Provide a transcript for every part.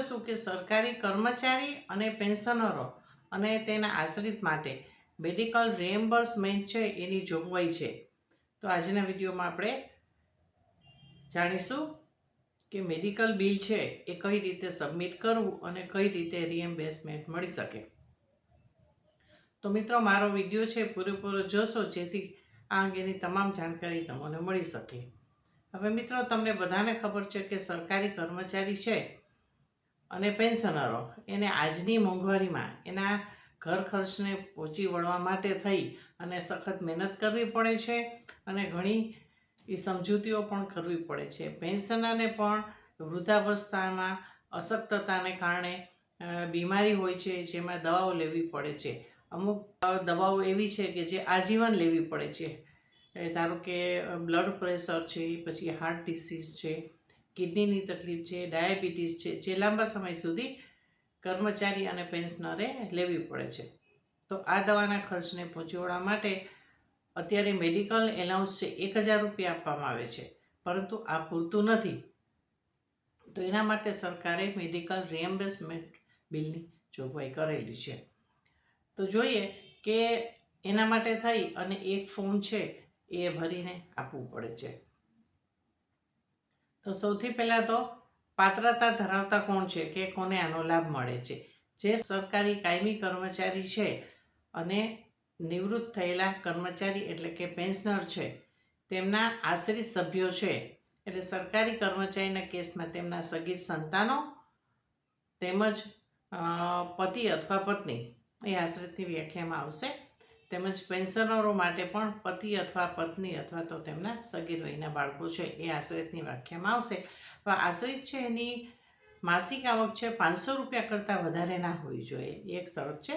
જોઈશું કે સરકારી કર્મચારી અને પેન્શનરો અને તેના આશ્રિત માટે મેડિકલ રિએમ્બર્સમેન્ટ છે એની જોગવાઈ છે. તો આજના વિડીયોમાં આપણે જાણીશું કે મેડિકલ બિલ છે એ કઈ રીતે સબમિટ કરવું અને કઈ રીતે રિએમ્બર્સમેન્ટ મળી શકે. તો મિત્રો, મારો વિડીયો છે પૂરેપૂરો જોશો જેથી આ અંગેની તમામ જાણકારી તમને મળી શકે. હવે મિત્રો, તમને બધાને ખબર છે કે સરકારી કર્મચારી છે અને પેન્શનરો એને આજની મોંઘવારીમાં એના ઘર ખર્ચને પહોંચી વળવા માટે થઈ અને સખત મહેનત કરવી પડે છે અને ઘણી સમજૂતીઓ પણ કરવી પડે છે. પેન્શનરને પણ વૃદ્ધાવસ્થામાં અશક્તતાને કારણે બીમારી હોય છે જેમાં દવાઓ લેવી પડે છે. અમુક દવાઓ એવી છે કે જે આજીવન લેવી પડે છે. ધારો કે બ્લડ પ્રેશર છે, પછી હાર્ટ ડિસીઝ છે, કિડનીની તકલીફ છે, ડાયાબિટીસ છે, જે લાંબા સમય સુધી કર્મચારી અને પેન્શનરે લેવી પડે છે. તો આ દવાના ખર્ચને પહોંચી વળવા માટે અત્યારે મેડિકલ એલાઉન્સ છે 1000 રૂપિયા આપવામાં આવે છે, પરંતુ આ પૂરતું નથી. તો એના માટે સરકારે મેડિકલ રિએમ્બર્સમેન્ટ બિલની જોગવાઈ કરેલી છે. તો જોઈએ કે એના માટે થઈ અને એક ફોર્મ છે એ ભરીને આપવું પડે છે. તો સૌથી પહેલાં તો પાત્રતા ધરાવતા કોણ છે કે કોને આનો લાભ મળે છે. જે સરકારી કાયમી કર્મચારી છે અને નિવૃત્ત થયેલા કર્મચારી એટલે કે પેન્શનર છે, તેમના આશ્રિત સભ્યો છે, એટલે સરકારી કર્મચારીના કેસમાં તેમના સગીર સંતાનો તેમજ પતિ અથવા પત્ની એ આશ્રિતની વ્યાખ્યામાં આવશે. તેમજ પેન્શનરો માટે પણ પતિ અથવા પત્ની અથવા તો તેમના સગીર વયના બાળકો છે એ આશ્રિતની વ્યાખ્યામાં આવશે. પણ આશ્રિત છે એની માસિક આવક છે 500 રૂપિયા કરતાં વધારે ના હોવી જોઈએ, એક શરત છે.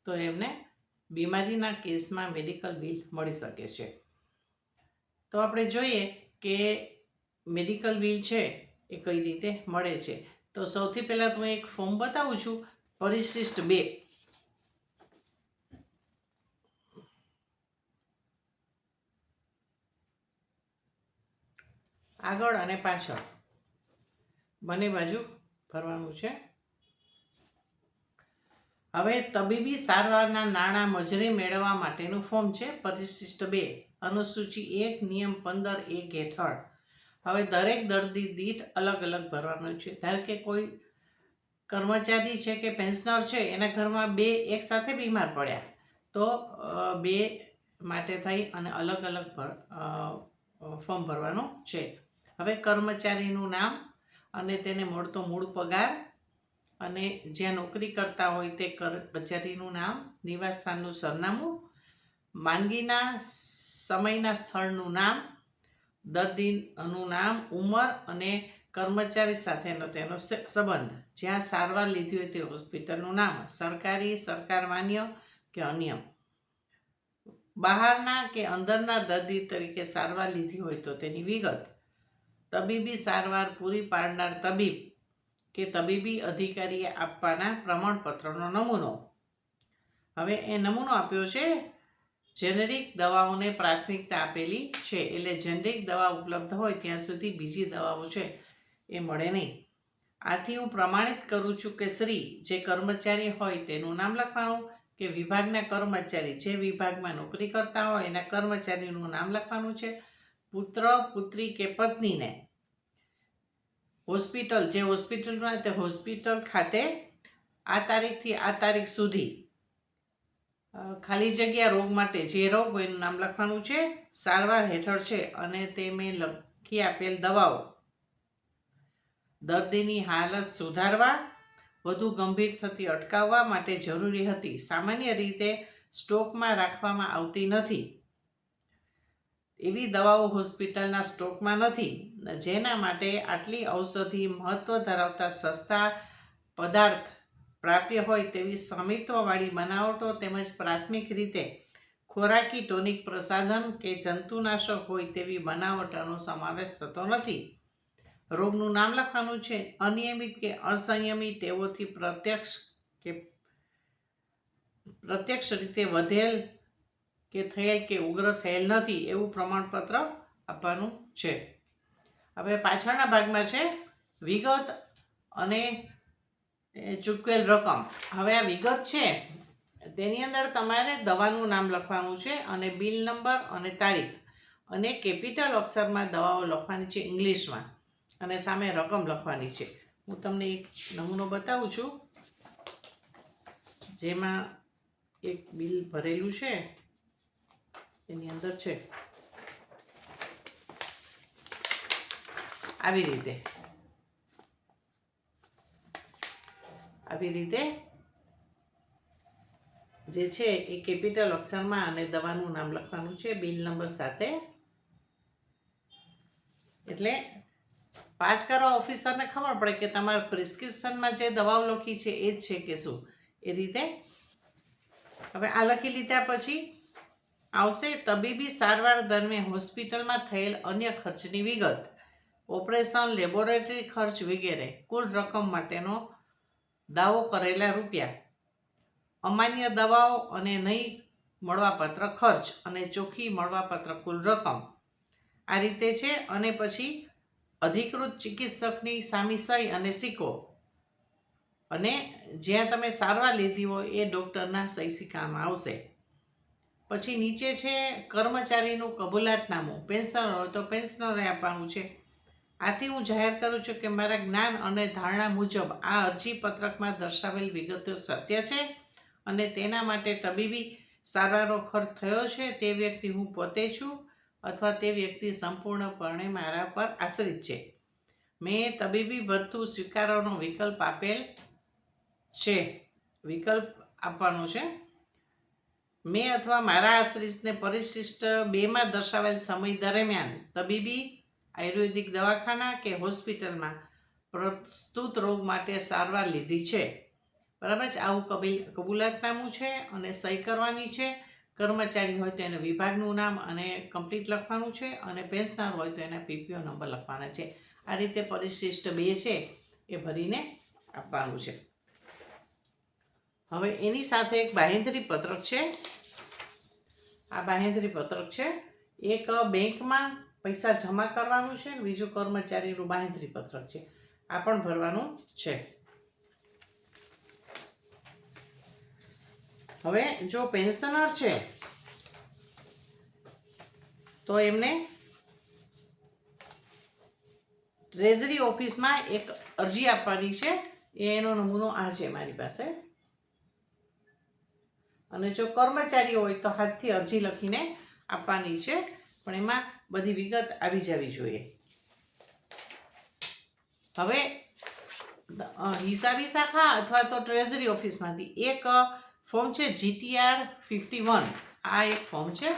તો એમને બીમારીના કેસમાં મેડિકલ બિલ મળી શકે છે. તો આપણે જોઈએ કે મેડિકલ બિલ છે એ કઈ રીતે મળે છે. તો સૌથી પહેલાં હું એક ફોર્મ બતાવું છું, પરિશિષ્ટ 2. આગળ અને પાછળ બંને બાજુ ભરવાનું છે. હવે તબીબી સારવારના નાણાં મજૂરી મેળવવા માટેનું ફોર્મ છે પરિશિષ્ટ 2, અનુસૂચિ 1 નિયમ 15(1) હેઠળ. હવે દરેક દર્દી દીઠ અલગ અલગ ભરવાનું છે. ધારો કે કોઈ કર્મચારી છે કે પેન્શનર છે એના ઘરમાં 2 એકસાથે બીમાર પડ્યા તો 2 માટે થઈ અને અલગ અલગ ફોર્મ ભરવાનું છે. હવે કર્મચારીનું નામ અને તેને મળતો મૂળ પગાર અને જ્યાં નોકરી કરતા હોય તે કર્મચારીનું નામ, નિવાસ સ્થાનનું સરનામું, માંદગીના સમયના સ્થળનું નામ, દર્દીનું નામ, ઉંમર અને કર્મચારી સાથેનો તેનો સંબંધ, જ્યાં સારવાર લીધી હોય તે હોસ્પિટલનું નામ, સરકારી, સરકાર માન્ય કે અન્ય, બહારના કે અંદરના દર્દી તરીકે સારવાર લીધી હોય તો તેની વિગત, તબીબી સારવાર પૂરી પાડનાર તબીબ કે તબીબી અધિકારીએ આપવાના પ્રમાણપત્રનો નમૂનો. હવે એ નમૂનો આપ્યો છે. જેનેરિક દવાઓને પ્રાથમિકતા આપેલી છે, એટલે જેનેરિક દવા ઉપલબ્ધ હોય ત્યાં સુધી બીજી દવાઓ છે એ મળે નહીં. આથી હું પ્રમાણિત કરું છું કે શ્રી જે કર્મચારી હોય તેનું નામ લખવાનું, કે વિભાગના કર્મચારી જે વિભાગમાં નોકરી કરતા હોય એના કર્મચારીનું નામ લખવાનું છે, પુત્ર, પુત્રી કે પત્નીને, હોસ્પિટલ જે હોસ્પિટલમાં તે હોસ્પિટલ ખાતે આ તારીખથી આ તારીખ સુધી ખાલી જગ્યા રોગ માટે જે રોગ હોય એનું નામ લખવાનું છે, સારવાર હેઠળ છે અને તે મેં લખી આપેલ દવાઓ દર્દીની હાલત સુધારવા, વધુ ગંભીર થતી અટકાવવા માટે જરૂરી હતી. સામાન્ય રીતે સ્ટોકમાં રાખવામાં આવતી નથી એવી દવાઓ હોસ્પિટલના સ્ટોકમાં નથી, જેના માટે આટલી ઔષધિ મહત્વ ધરાવતા સસ્તા પદાર્થ પ્રાપ્ય હોય તેવી સ્વામિત્વવાળી બનાવટો તેમજ પ્રાથમિક રીતે ખોરાકી ટોનિક પ્રસાધન કે જંતુનાશક હોય તેવી બનાવટોનો સમાવેશ થતો નથી. રોગનું નામ લખવાનું છે. અનિયમિત કે અસંયમિત ટેવોથી પ્રત્યક્ષ રીતે વધેલ કે થયેલ કે ઉગ્ર થયેલ નથી એવું પ્રમાણપત્ર આપવાનું છે. હવે પાછળના ભાગમાં છે વિગત અને ચૂકવેલ રકમ. હવે આ વિગત છે તેની અંદર તમારે દવાનું નામ લખવાનું છે અને બિલ નંબર અને તારીખ અને કેપિટલ અક્ષરમાં દવાઓ લખવાની છે ઇંગ્લિશમાં અને સામે રકમ લખવાની છે. હું તમને એક નમૂનો બતાવું છું જેમાં એક બિલ ભરેલું છે. એની અંદર છે આવી રીતે જે છે એ કેપિટલ અક્ષરમાં અને દવાનું નામ લખવાનું છે બિલ નંબર સાથે. એટલે પાસ કરવા ઓફિસરને ખબર પડે કે તમારા પ્રિસ્ક્રિપ્શનમાં જે દવાઓ લખી છે એ જ છે કે શું, એ રીતે. હવે આ લખી લીધા પછી આવશે તબીબી સારવાર દરમિયાન હોસ્પિટલમાં થયેલ અન્ય ખર્ચની વિગત, ઓપરેશન, લેબોરેટરી ખર્ચ વગેરે, કુલ રકમ માટેનો દાવો કરેલા રૂપિયા, અમાન્ય દવાઓ અને નહીં મળવાપાત્ર ખર્ચ અને ચોખ્ખી મળવાપાત્ર કુલ રકમ. આ રીતે છે. અને પછી અધિકૃત ચિકિત્સકની સામી સહી અને સિક્કો અને જ્યાં તમે સારવાર લીધી હોય એ ડૉક્ટરના સહી સિક્કામાં આવશે. પછી નીચે છે કર્મચારીનું કબૂલાતનામું. પેન્શનર હોય તો પેન્શનરે આપવાનું છે. આથી હું જાહેર કરું છું કે મારા જ્ઞાન અને ધારણા મુજબ આ અરજી પત્રકમાં દર્શાવેલ વિગતો સત્ય છે અને તેના માટે તબીબી સારવારનો ખર્ચ થયો છે તે વ્યક્તિ હું પોતે છું અથવા તે વ્યક્તિ સંપૂર્ણપણે મારા પર આશ્રિત છે. મેં તબીબી ભથ્થું સ્વીકારવાનો વિકલ્પ આપેલ છે. વિકલ્પ આપવાનો છે. મેં અથવા મારા આશ્રિતને પરિશિષ્ટ 2માં દર્શાવેલ સમય દરમિયાન તબીબી, આયુર્વેદિક દવાખાના કે હોસ્પિટલમાં પ્રસ્તુત રોગ માટે સારવાર લીધી છે. બરાબર છે. આવું કબૂલાતનામું છે અને સહી કરવાની છે. કર્મચારી હોય તો એના વિભાગનું નામ અને કમ્પ્લીટ લખવાનું છે અને પેન્શનર હોય તો એના પીપીઓ નંબર લખવાના છે. આ રીતે પરિશિષ્ટ 2 છે એ ભરીને આપવાનું છે. હવે એની સાથે એક બાહેંધરી પત્રક છે. આ બાહેંધરી પત્રક છે. એક બેંકમાં પૈસા જમા કરવાનું છે, બીજું કર્મચારીનું બાહેંધરી પત્રક છે. આ પણ ભરવાનું છે. હવે જો પેન્શનર છે તો એમને ટ્રેઝરી ઓફિસમાં એક અરજી આપવાની છે. એનો નમૂનો આ છે મારી પાસે. અને જો કર્મચારી હોય તો હાથથી અરજી લખીને આપવાની છે, પણ એમાં બધી વિગત આવી જવી જોઈએ. હવે હિસાબી શાખા અથવા તો ટ્રેઝરી ઓફિસમાંથી એક ફોર્મ છે GTR 51. આ એક ફોર્મ છે,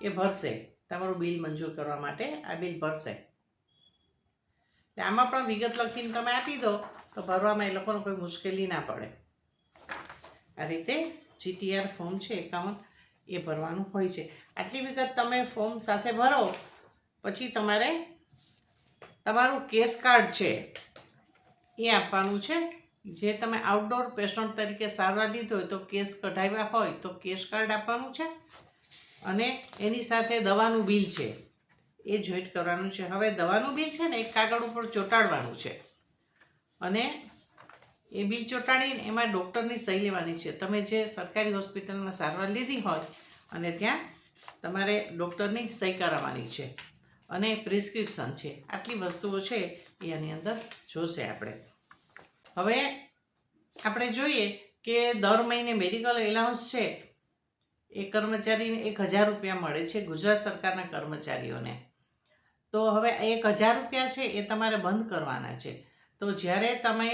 એ ભરશે તમારું બિલ મંજૂર કરવા માટે. આ બિલ ભરશે. આમાં પણ વિગત લખીને તમે આપી દો તો ભરવામાં એ લોકોને કોઈ મુશ્કેલી ના પડે. આ રીતે GTR ફોર્મ છે 51 એ ભરવાનું હોય છે. આટલી વિગત તમે ફોર્મ સાથે ભરો પછી તમારે તમારું કેશ કાર્ડ છે એ આપવાનું છે. જે તમે આઉટડોર પેશન્ટ તરીકે સારવાર લીધો હોય તો કેસ કઢાવ્યા હોય તો કેશ કાર્ડ આપવાનું છે અને એની સાથે દવાનું બિલ છે એ જોઈન્ટ કરવાનું છે. હવે દવાનું બિલ છે ને એક કાગળ ઉપર ચોંટાડવાનું છે અને એ બિલ ચોંટાડીને એમાં ડૉક્ટરની સહી લેવાની છે. તમે જે સરકારી હોસ્પિટલમાં સારવાર લીધી હોય અને ત્યાં તમારે ડૉક્ટરની સહી કરાવવાની છે અને પ્રિસ્ક્રિપ્શન છે. આટલી વસ્તુઓ છે એ આની અંદર જોશે આપણે. હવે આપણે જોઈએ કે દર મહિને મેડિકલ એલાઉન્સ છે એ કર્મચારીને 1000 રૂપિયા મળે છે ગુજરાત સરકારના કર્મચારીઓને. તો હવે 1000 રૂપિયા છે એ તમારે બંધ કરવાના છે. તો જ્યારે તમે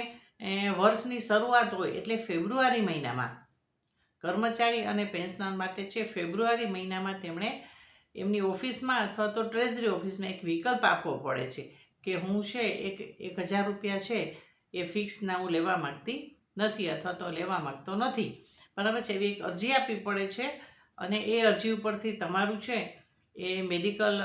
વર્ષની શરૂઆત હોય એટલે ફેબ્રુઆરી મહિનામાં કર્મચારી અને પેન્શનર માટે છે ફેબ્રુઆરી મહિનામાં તેમણે એમની ઓફિસમાં અથવા તો ટ્રેઝરી ઓફિસમાં એક વિકલ્પ આપવો પડે છે કે હું છે 1000 રૂપિયા છે એ ફિક્સના હું લેવા માગતી નથી અથવા તો લેવા માગતો નથી. બરાબર છે. એવી એક અરજી આપવી પડે છે અને એ અરજી ઉપરથી તમારું છે એ મેડિકલ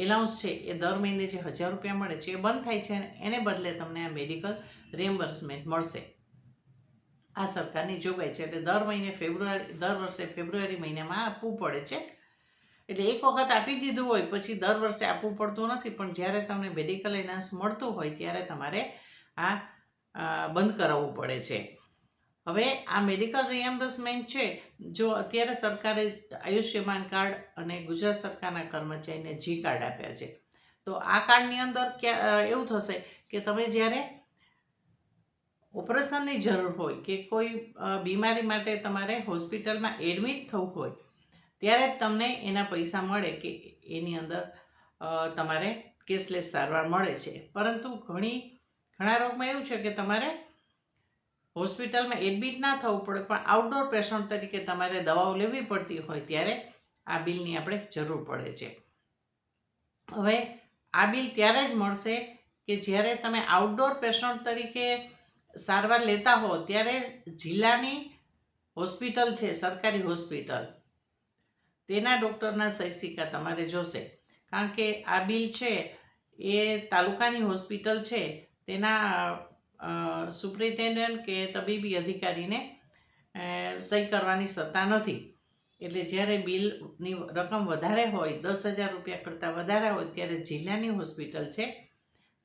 એલાઉન્સ છે એ દર મહિને જે 1000 રૂપિયા મળે છે એ બંધ થાય છે અને એને બદલે તમને આ મેડિકલ રિએમ્બર્સમેન્ટ મળશે. આ સરકારની જોગવાઈ છે. એટલે દર વર્ષે ફેબ્રુઆરી મહિનામાં આપવું પડે છે. એટલે એક વખત આપી દીધું હોય પછી દર વર્ષે આપવું પડતું નથી, પણ જ્યારે તમને મેડિકલ એલાઉન્સ મળતું હોય ત્યારે તમારે આ બંધ કરાવવું પડે છે. હવે આ મેડિકલ રિએમ્બર્સમેન્ટ છે, જો અત્યારે સરકારે આયુષ્યમાન કાર્ડ અને ગુજરાત સરકારના કર્મચારીને જી કાર્ડ આપ્યા છે, તો આ કાર્ડની અંદર એવું થશે કે તમે જ્યારે ઓપરેશનની જરૂર હોય કે કોઈ બીમારી માટે તમારે હોસ્પિટલમાં એડમિટ થવું હોય ત્યારે જ તમને એના પૈસા મળે કે એની અંદર તમારે કેશલેસ સારવાર મળે છે. પરંતુ ઘણા રોગમાં એવું છે કે તમારે હોસ્પિટલમાં એડમિટ ના થવું પડે, પણ આઉટડોર પેશન્ટ તરીકે તમારે દવાઓ લેવી પડતી હોય ત્યારે આ બિલની આપણે જરૂર પડે છે. હવે આ બિલ ત્યારે જ મળશે કે જ્યારે તમે આઉટડોર પેશન્ટ તરીકે સારવાર લેતા હો ત્યારે જિલ્લાની હોસ્પિટલ છે, સરકારી હોસ્પિટલ, તેના ડૉક્ટરના સહી સિક્કા તમારે જોશે. કારણ કે આ બિલ છે એ તાલુકાની હોસ્પિટલ છે તેના સુપ્રિન્ટેન્ડન્ટ કે તબીબી અધિકારીને સહી કરવાની સત્તા નથી. એટલે જ્યારે બિલની રકમ વધારે હોય, 10,000 રૂપિયા કરતાં વધારે હોય, ત્યારે જિલ્લાની હોસ્પિટલ છે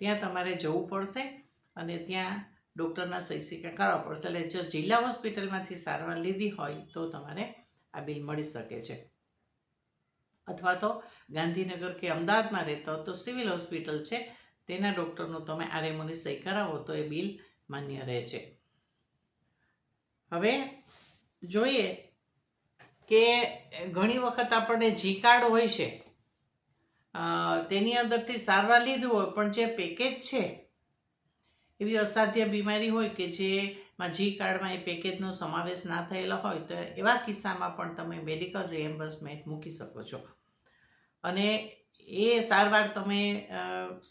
ત્યાં તમારે જવું પડશે અને ત્યાં ડૉક્ટરના સહી સિક્કા કરવા પડશે. એટલે જો જિલ્લા હોસ્પિટલમાંથી સારવાર લીધી હોય તો તમારે આ બિલ મળી શકે છે. અથવા તો ગાંધીનગર કે અમદાવાદમાં રહેતા હો તો સિવિલ હોસ્પિટલ છે તેના ડૉક્ટરનું તમે આરએમઓની સહી કરાવો તો એ બિલ માન્ય રહે છે. હવે જોઈએ કે ઘણી વખત આપણને જી કાર્ડ હોય છે, તેની અંદરથી સારવાર લીધું હોય, પણ જે પેકેજ છે એવી અસાધ્ય બીમારી હોય કે જેમાં જી કાર્ડમાં એ પેકેજનો સમાવેશ ના થયેલો હોય, તો એવા કિસ્સામાં પણ તમે મેડિકલ રિએમ્બર્સમેન્ટ મૂકી શકો છો. અને એ સારવાર તમે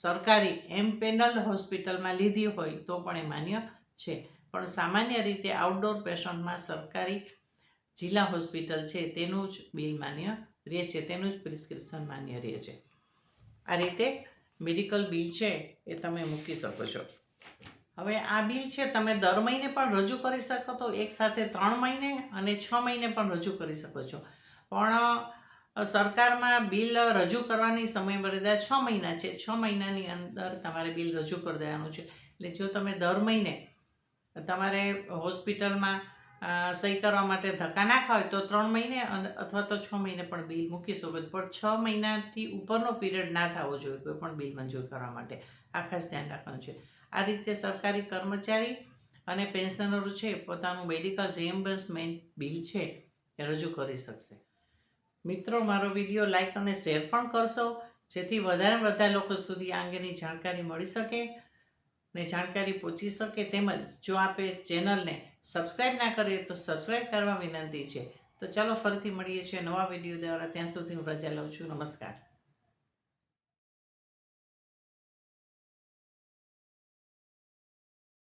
સરકારી એમપેનલ હોસ્પિટલમાં લીધી હોય તો પણ એ માન્ય છે. પણ સામાન્ય રીતે આઉટડોર પેશન્ટમાં સરકારી જિલ્લા હોસ્પિટલ છે તેનું જ બિલ માન્ય રહે છે, તેનું જ પ્રિસ્ક્રિપ્શન માન્ય રહે છે. આ રીતે મેડિકલ બિલ છે એ તમે મૂકી શકો છો. હવે આ બિલ છે તમે દર મહિને પણ રજૂ કરી શકો, તો એક સાથે 3 મહિને અને 6 મહિને પણ રજૂ કરી શકો છો. પણ સરકારમાં બિલ રજૂ કરવાની સમયમર્યાદા 6 મહિના છે. 6 મહિનાની અંદર તમારે બિલ રજૂ કરી દેવાનું છે. એટલે જો તમે દર મહિને તમારે હોસ્પિટલમાં સહી કરવા માટે ધક્કા નાખવા હોય તો 3 મહિને અથવા તો 6 મહિને પણ બિલ મૂકી શકો. પણ 6 મહિનાથી ઉપરનો પીરિયડ ના થવો જોઈએ કોઈ પણ બિલ મંજૂર કરવા માટે. આ ખાસ ધ્યાન રાખવાનું છે. આ રીતે સરકારી કર્મચારી અને પેન્શનરો છે પોતાનું મેડિકલ રિએમ્બર્સમેન્ટ બિલ છે એ રજૂ કરી શકશે. મિત્રો, મારો વિડીયો લાઈક અને શેર પણ કરશો જેથી વધારે વધારે લોકો સુધી આ અંગેની જાણકારી મળી શકે ને જાણકારી પહોંચી શકે. તેમજ જો આપે ચેનલને સબસ્ક્રાઈબ ના કરીએ તો સબસ્ક્રાઈબ કરવા વિનંતી છે. તો ચાલો ફરીથી મળીએ છીએ નવા વિડીયો દ્વારા. ત્યાં સુધી હું રજા લઉં છું. નમસ્કાર.